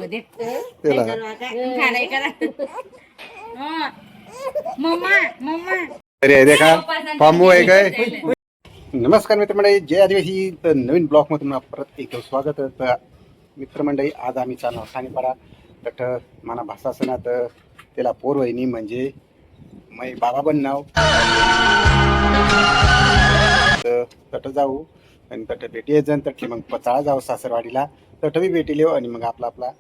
त्याला तरी आहे देखा फामू आहे काय. नमस्कार मित्रमंडळी, जय आदिवासी नवीन ब्लॉग मध्ये परत एक स्वागत. मित्रमंडळी आज आम्ही चालणार सानीपाडा तट माना भाषा असणार त्याला पोर वहिनी म्हणजे मै बाबा पण नाव तट जाऊ आणि तट भेटी जण तट मग पचाळा जाऊ सासरवाडीला तट बी भेटी लिहू आणि मग आपला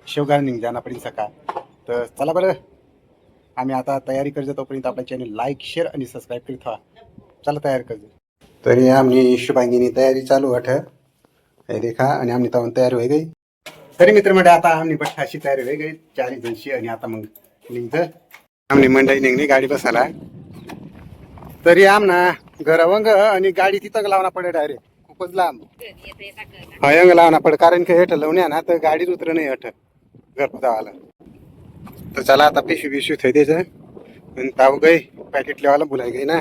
शेवगाव निघ जाणार पडेल सकाळ. तर चला बरं आम्ही आता तयारी करतो, तोपर्यंत आपल्या चॅनल लाईक शेअर आणि सबस्क्राईब करीत व्हा. चला तयार करतो. तरी आम्ही शुभांगीनी तयारी चालू वाट हे देखा आणि आम्ही तर तयार होई गई. तरी मित्र मंडळी आता आम्ही बठ्ठाशी तयारी होई गई 40 जणशी आणि आता मग निघत आम्ही मंडळी निघली गाडी बसायला. तरी आमना घरावंग आणि गाडी तिथं लावणार पडे डायरेक्ट खूपच लांब हयंग लावणार पड कारण की हेठ लावण्या ना तर गाडीच उतर नाही हठ घरपदावाला. तर चला आता पिशवी थै द्यायचं ताव गई पॅकेट लेवायला बोलाय गई ना.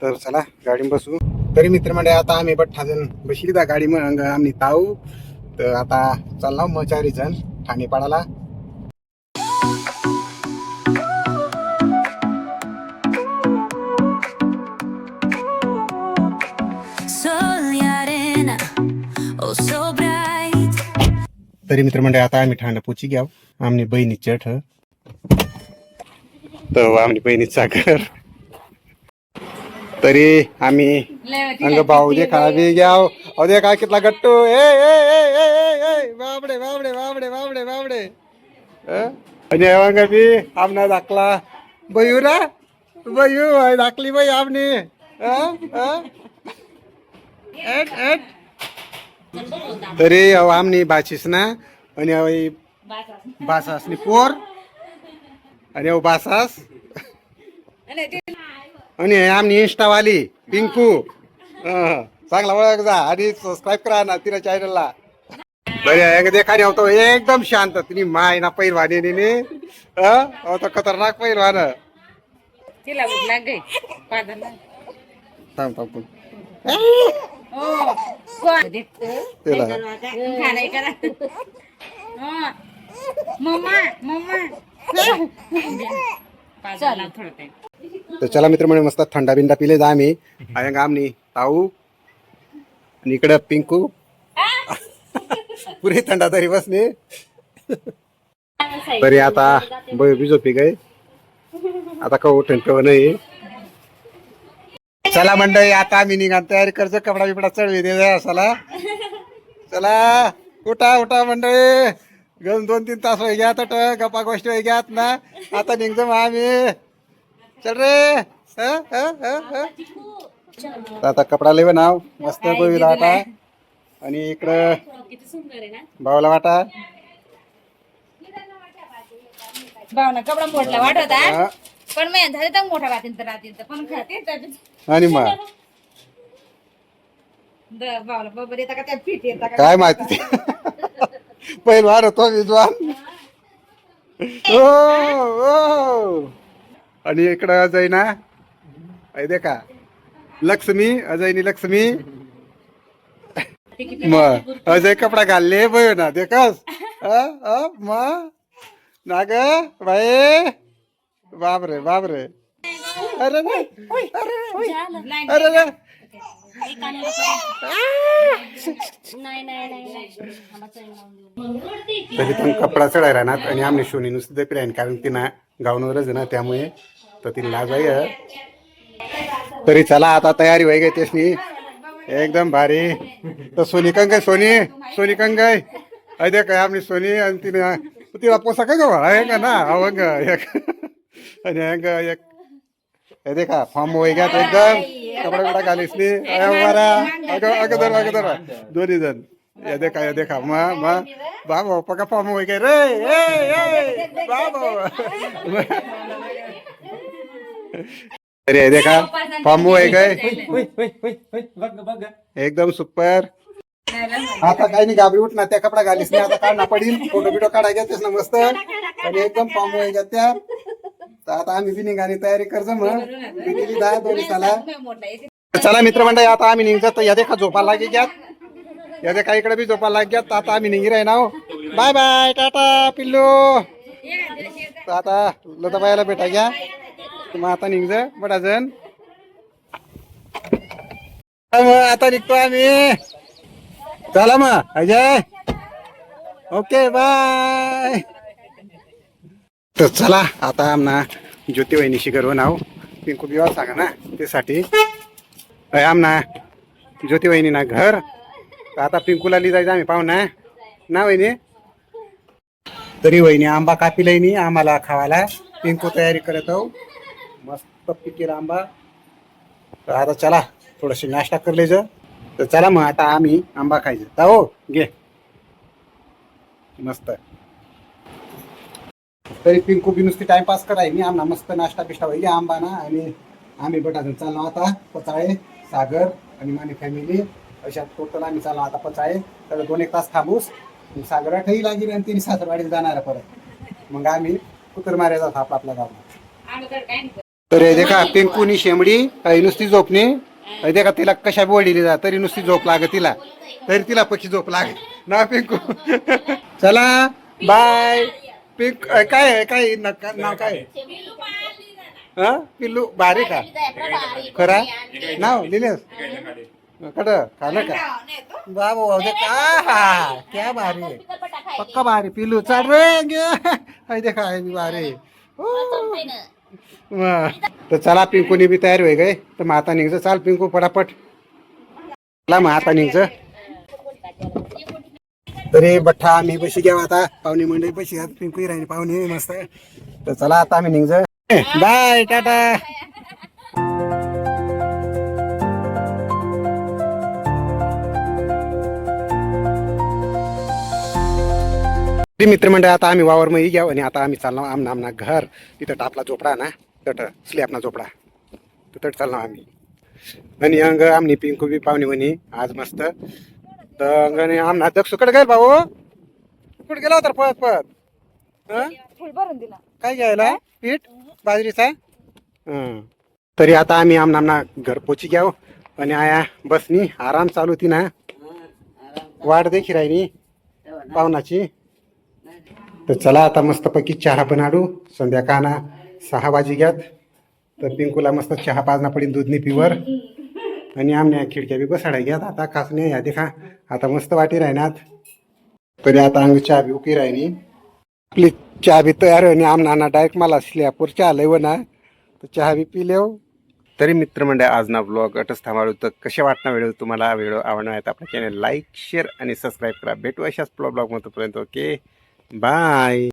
तर चला गाडी बसू. तरी मित्र मंडळी आता आम्ही बठ्ठा जण बसली त्या गाडी मग आम्ही ताऊ. तर आता चालला मग 4 जण ठाणेपाडाला. तरी मित्र मंडळी आता आम्ही ठाणे पोची घ्याव आमनी बहिणी चठ तर आमनी बहिणीचा घर. तरी आम्ही अंग भाऊ देखा बी घ्याव. अहो देखा कितला गट्टू ए ए ए ए बाबडे बाबडे बाबडे बाबडे बाबडे आणि अंग बी आमना दाखला बयू ना बयू दाखली बाई आमनी तरी आमनी बाचीस ना आणि बासासनी पोर आणि बासास आणि आमनी इंस्टावाली पिंकू चांगला ओळख जा आणि सबस्क्राईब करा ना तिला चॅनलला. बरे देखा होतो एकदम शांत तिने माय ना पैलवानी तो खतरनाक पैलवान थांब थांब तर चला मित्र म्हणे मस्त थंडा बिंडा पिले जा आम्ही आयंग आमनी ताऊ आणि इकडं पिंकू पुरी थंडा तरी बसने. तरी आता बिजो पी गए आता का उठण केव नाही. चला मंडळी आता आम्ही निघा तयारी करतो कपडा बिपडा चढवी दे असाला. चला उठा उठा मंडळी गण 2-3 तास होई घ्या तट गप्पा गोष्टी होई घ्यात ना. आता निघतो मग आम्ही चल रे आता कपडा लेव नाव मस्त बघितला वाटा आणि इकडं भावला वाटा भावना कपडा मोठला वाटत पण मी झाले तर मोठा राहतील तर पण आणि मग भावला बरोबर येता का त्या फिट येता का काय माहिती पहिल वार होतो विद्वान आणि इकडं अजय ना दे का लक्ष्मी अजयनी लक्ष्मी मग अजय कपडा घालले बय ना देखस मग ना ग बाई बापरे बापरे अरे अरे अरे तरी पण कपडा चढाय राहणार आणि आमने शोनी नुसतं पिरायन कारण तिनं गाऊनवरच ना त्यामुळे तर ती लाज आहे. तरी चला आता तयारी व्हाय गई त्यासनी एकदम भारी. तर सोनी कंगाय सोनी कंगाय अरे काय आमनी सोनी आणि तिला पोसा का गवा आहे का ना अवंग एक आणि एक हे देखा फॉर्म होई घ्या एकदम कपडा बिपडा घालीस अगोदर दोन्ही जण हे देखा मग बाबा पका फॉर्म होई काय रे बाबा तरी हे देखा फॉर्म होई काय एकदम सुपर. आता काही नाही घाबरी उठ ना त्या कपडा घालीस नाही आता काढणं पडील फोटो बिटो काढाय घेतेस ना मस्त आणि एकदम फॉर्म होई घ्या त्या. तर आता आम्ही बी निघाली तयारी करतो मग गेली 10 दोन्ही साला. चला मित्र मंडळी आता आम्ही निघतो या देखा झोपा लागे घ्या याच्या काही इकडे बी झोपा लागल्यात आता आम्ही निघी राही ना बाय बाय टाटा पिल्लू तर आता लताबाईला भेटा घ्या मग आता निघ बडा जण आता निघतो आम्ही चला मग अजय ओके बाय तर चला आता आमना ज्योती वहिनीशी गर्व नाव पिंकू बिवा सांगा ना त्यासाठी आमना ज्योती वहिनी ना घर तर आता पिंकूला जायचं आम्ही पाहू ना वहिनी तरी वहिनी आंबा कापीलाय नी आम्हाला खावायला पिंकू तयारी करत आहो मस्त पिकेल आंबा तर आता चला थोडंशी नाश्ता करलेच तर चला मग आता आम्ही आंबा खायचं तर हो घे मस्त तरी पिंकू बी नुसती टाइमपास कराय मी आम्हाला मस्त नाश्ता बिष्टा होईल आंबा ना आणि आम्ही बटाजून चाललो आता पचाळे सागर आणि माझी फॅमिली अशा टोटल आम्ही चाललो आता पचाळे तर 2-1 तास थांबूस सागरा ठेही लागेल आणि तिने सासरवाडीला जाणार परत मग आम्ही कुतर मार्या जातो आपल्या गावात तर हे देखा पिंकूनी शेंबडी नुसती झोपणे देखा तिला कशा बोलली जा तरी नुसती झोप लागे तिला तरी तिला पक्षी झोप लागे ना पिंकू चला बाय पिंक काय काय नाव काय हा पिल्लू भारी का खरा नाव लिहिलेस कड खालं का बाबा का क्या भारी आहे पक्का भारी पिल्लू चल रे देखा भारी तर चला पिंकूनी बी तयार होई गए तर मग आता निघचं चाल पिंकू पटापट चला मग आता निघचं तरी बठ्ठा आम्ही बशी घ्या आता पाहुणे मंडळी बशी घ्या पिंकू राहिली पाहुणे मस्त तर चला आता आम्ही निघचं बाय टाटा मित्रमंडळ आता आम्ही वावर मध्ये घ्या आणि आता आम्ही चाललो आमना घर तिथं टापला झोपडा ना तट स्लॅबना झोपडा तर तट चाललो आम्ही आणि अंग आमनी पिंकू बी पाहुणे म्हणी आज मस्त तर अंगाने आमना दक्षुकडे गेल भाऊ कुठे गेला होता पळत पळत काय घ्यायला पीठ बाजरीचा तरी आता आम्ही आमना घर पोची घ्याव आणि आया बसनी आराम चालू होती ना वाट देखी राहिली पाहुणाची तर चला आता मस्तपैकी चहा बनाडू संध्याकाळना 6 वाजी घ्यात तर पिंकूला मस्त चहा पाजना पडेल दूधनी पिवर आणि आमने खिडक्या बी बसाड्या घ्यात आता खास नाही या देखा आता मस्त वाटी राहणार तरी आता अंग चहा बी उकी राहिली आपली चहा बी तयार आणि आमना डायरेक्ट मला स्लॅपवर चहा लय ना तर चहा बी पिलेव तरी मित्रमंडळ आज ना ब्लॉग अटच थांबाळू तर कसे वाटणार व्हिडिओ तुम्हाला व्हिडिओ आवडणार आहेत आपल्या चॅनल लाईक शेअर आणि सबस्क्राईब करा भेटू अशाच ब्लॉग मध्ये पर्यंत ओके बाय